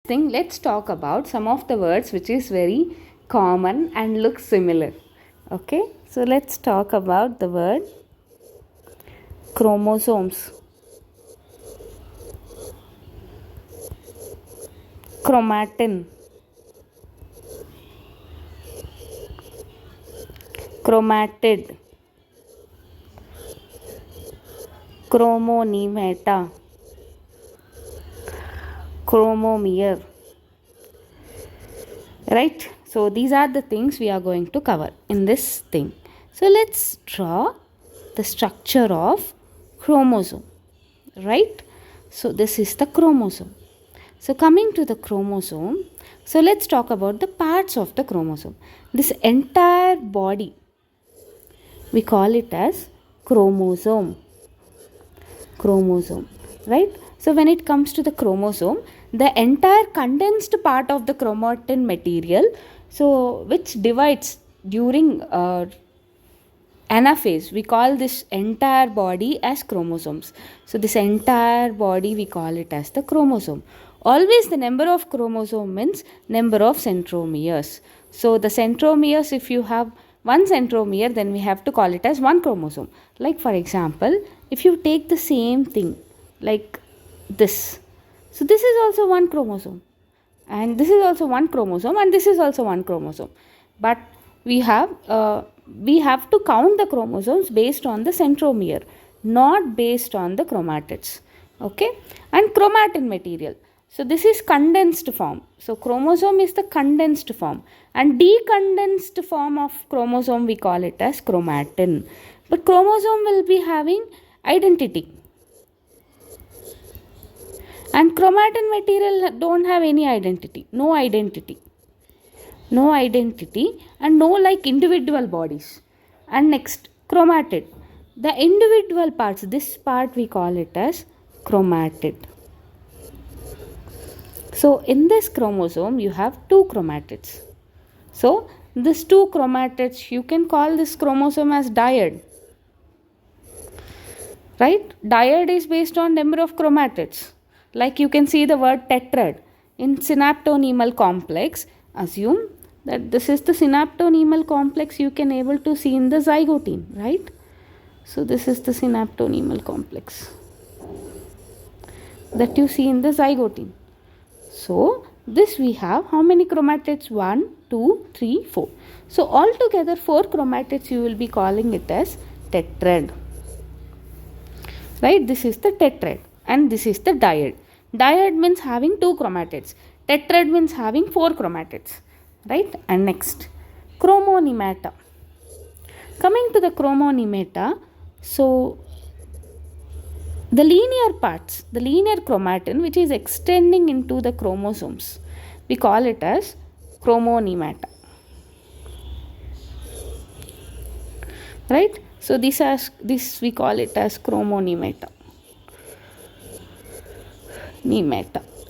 thing, let's talk about some of the words which is very common and look similar. Okay, so let's talk about the word chromosomes, chromatin, chromatid, chromonemata, chromomere. Right? So these are the things we are going to cover in this thing. So let's draw the structure of chromosome. Right? So this is the chromosome. So coming to the chromosome, so let's talk about the parts of the chromosome. This entire body, we call it as chromosome. Chromosome, right? So when it comes to the chromosome, the entire condensed part of the chromatin material, so which divides during anaphase, we call this entire body as chromosomes. So this entire body we call it as the chromosome. Always the number of chromosome means number of centromeres. So the centromeres, if you have one centromere, then we have to call it as one chromosome. Like for example, if you take the same thing like this, so this is also one chromosome, and this is also one chromosome, and this is also one chromosome. But we have to count the chromosomes based on the centromere, not based on the chromatids. Okay, and chromatin material. So this is condensed form. So chromosome is the condensed form, and decondensed form of chromosome we call it as chromatin. But chromosome will be having identity, and chromatin material don't have any identity, no identity, and no like individual bodies. And next, chromatid, the individual parts, this part we call it as chromatid. So in this chromosome you have two chromatids. So these two chromatids, you can call this chromosome as dyad. Right? Dyad is based on number of chromatids. Like you can see the word tetrad. In synaptonemal complex, assume that this is the synaptonemal complex you can able to see in the zygotine, right? So this is the synaptonemal complex that you see in the zygotine. So this we have how many chromatids? 1, 2, 3, 4. So altogether 4 chromatids you will be calling it as tetrad. Right? This is the tetrad and this is the dyad. Dyad means having 2 chromatids. Tetrad means having 4 chromatids. Right? And next, chromonemata. Coming to the chromonemata, so the linear parts, the linear chromatin which is extending into the chromosomes, we call it as chromonemata. Right? So this we call it as chromonemata.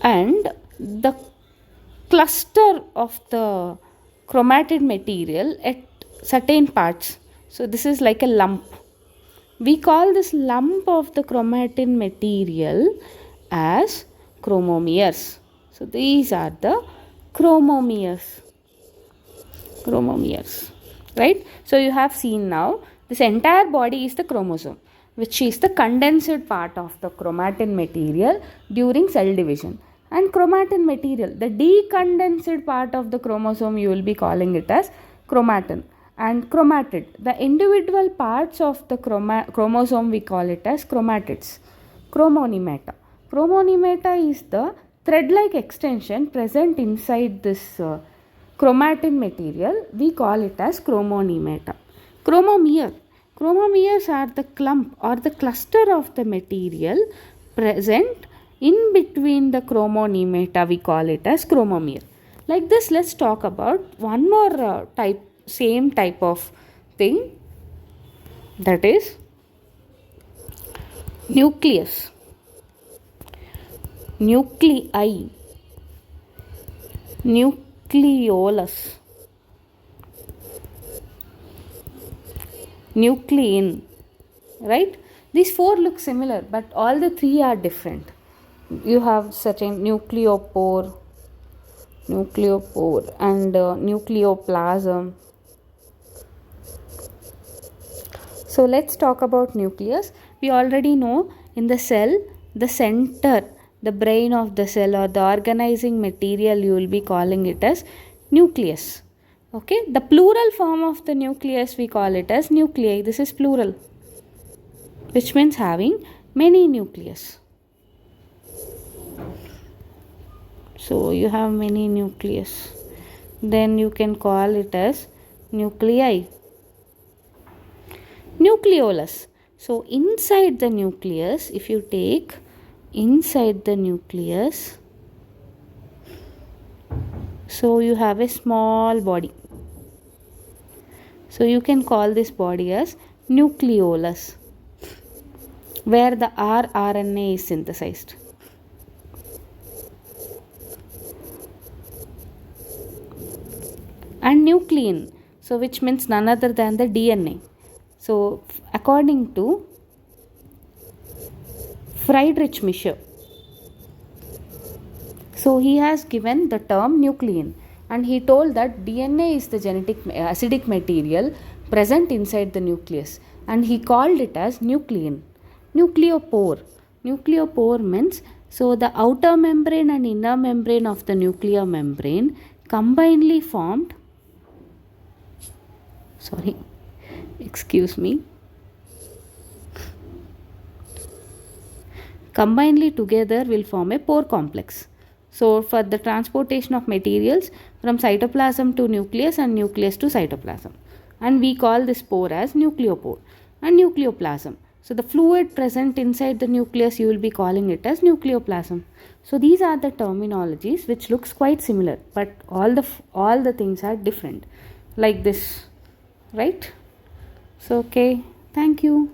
And the cluster of the chromatid material at certain parts. So this is like a lump. We call this lump of the chromatin material as chromomeres. So these are the chromomeres. Right? So you have seen now this entire body is the chromosome, which is the condensed part of the chromatin material during cell division. And chromatin material, the decondensed part of the chromosome, you will be calling it as chromatin. And chromatid, the individual parts of the chromosome, we call it as chromatids. Chromonemata. Chromonemata is the thread-like extension present inside this chromatin material. We call it as chromonemata. Chromomere. Chromomeres are the clump or the cluster of the material present in between the chromonemata. We call it as chromomere. Like this, let's talk about one more same type of thing, that is nucleus, nuclei, nucleolus, nuclein. Right? These 4 look similar, but all the 3 are different. You have certain nucleopore, nucleopore and nucleoplasm. So let's talk about nucleus. We already know in the cell, the center, the brain of the cell or the organizing material, you will be calling it as nucleus. Okay, the plural form of the nucleus we call it as nuclei. This is plural, which means having many nucleus. So you have many nucleus. Then you can call it as nuclei. Nucleolus. So inside the nucleus, if you take inside the nucleus, so you have a small body. So you can call this body as nucleolus, where the rRNA is synthesized. And nuclein, so which means none other than the DNA. So according to Friedrich Mischer, so he has given the term nuclein, and he told that DNA is the genetic acidic material present inside the nucleus, and he called it as nuclein. Nucleopore. Nucleopore means, so the outer membrane and inner membrane of the nuclear membrane combinedly formed, combinedly together will form a pore complex. So for the transportation of materials from cytoplasm to nucleus and nucleus to cytoplasm, and we call this pore as nucleopore and nucleoplasm. So the fluid present inside the nucleus, you will be calling it as nucleoplasm. So these are the terminologies which looks quite similar, but all the things are different, like this, right? So okay, thank you.